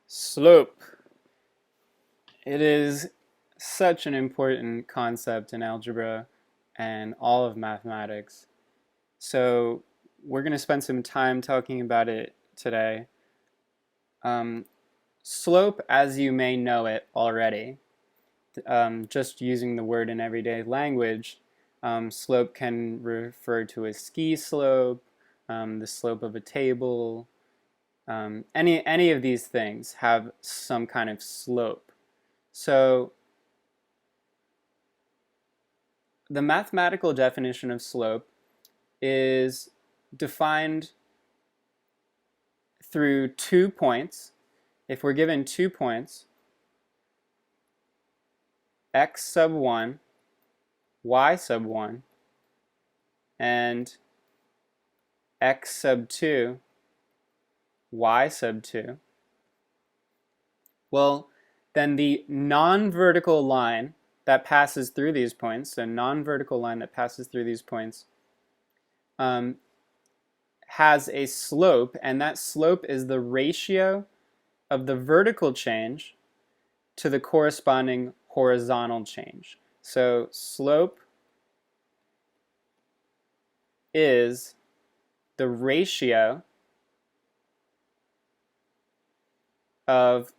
Slope. It is such an important concept in algebra and all of mathematics. So we're going to spend some time talking about it today. Um, Slope, as you may know it already, just using the word in everyday language, slope can refer to a ski slope, the slope of a table. Any of these things have some kind of slope. So the mathematical definition of slope is defined through 2 points. If we're given 2 points, x sub 1, y sub 1, and x sub 2, y sub 2, well, then the non-vertical line that passes through these points, the non-vertical line that passes through these points, has a slope, and that slope is the ratio of the vertical change to the corresponding horizontal change. So slope is the ratio of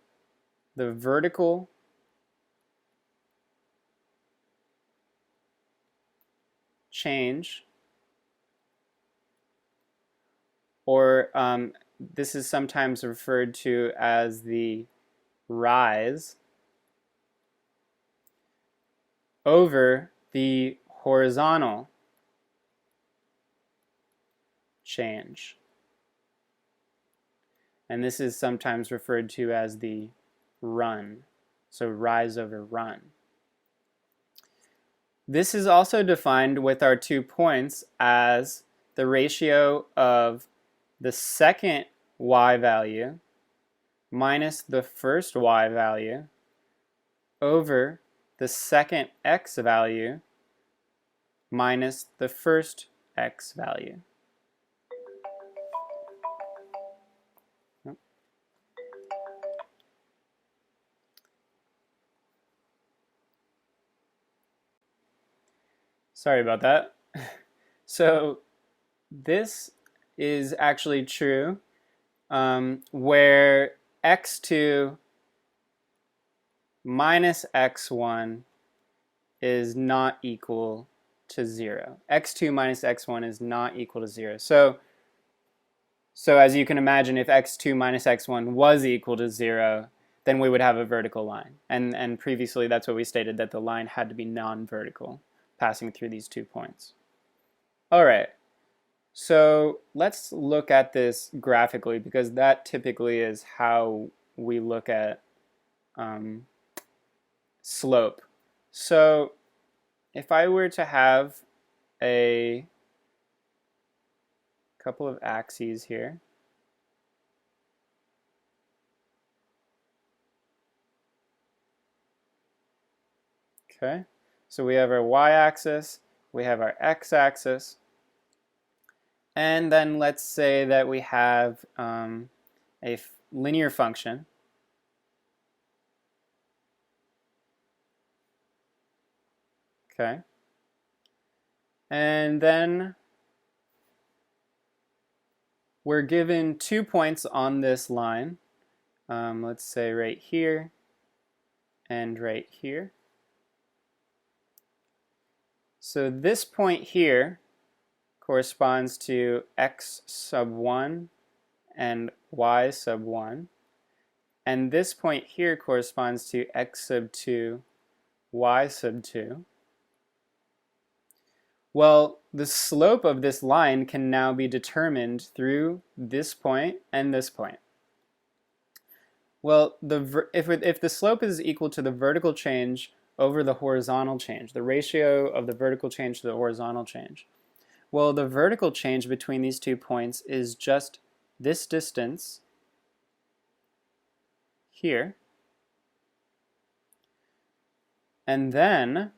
the vertical change, or this is sometimes referred to as the rise, over the horizontal change. And this is sometimes referred to as the run. So rise over run. This is also defined with our 2 points as the ratio of the second y value minus the first y value over the second x value minus the first x value. Sorry about that. So this is actually true where x2 minus x1 is not equal to 0. x2 minus x1 is not equal to 0. So as you can imagine, if x2 minus x1 was equal to 0, then we would have a vertical line. And previously that's what we stated, that the line had to be non-vertical, passing through these 2 points. All right. So let's look at this graphically, because that typically is how we look at slope. So if I were to have a couple of axes here, okay, so we have our y-axis, we have our x-axis, and then let's say that we have a linear function. Okay. And then we're given 2 points on this line. Let's say right here and right here. So this point here corresponds to x sub 1 and y sub 1. And this point here corresponds to x sub 2, y sub 2. Well, the slope of this line can now be determined through this point and this point. Well, if the slope is equal to the vertical change over the horizontal change, the ratio of the vertical change to the horizontal change, well, the vertical change between these 2 points is just this distance here. And then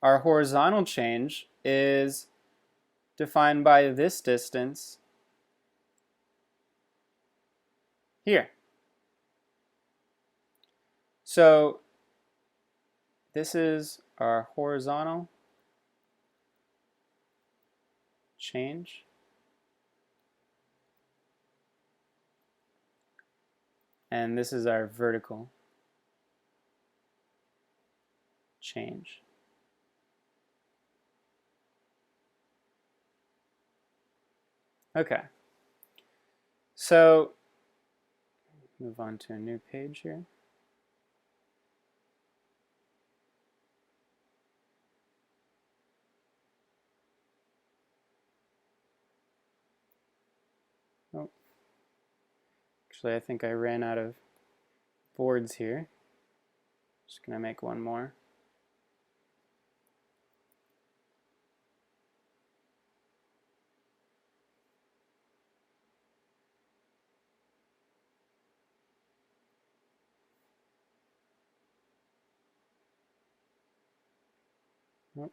our horizontal change is defined by this distance here. So this is our horizontal change. And this is our vertical change. Okay. So move on to a new page here. Oh, actually, I think I ran out of boards here. Just gonna make one more. Oh,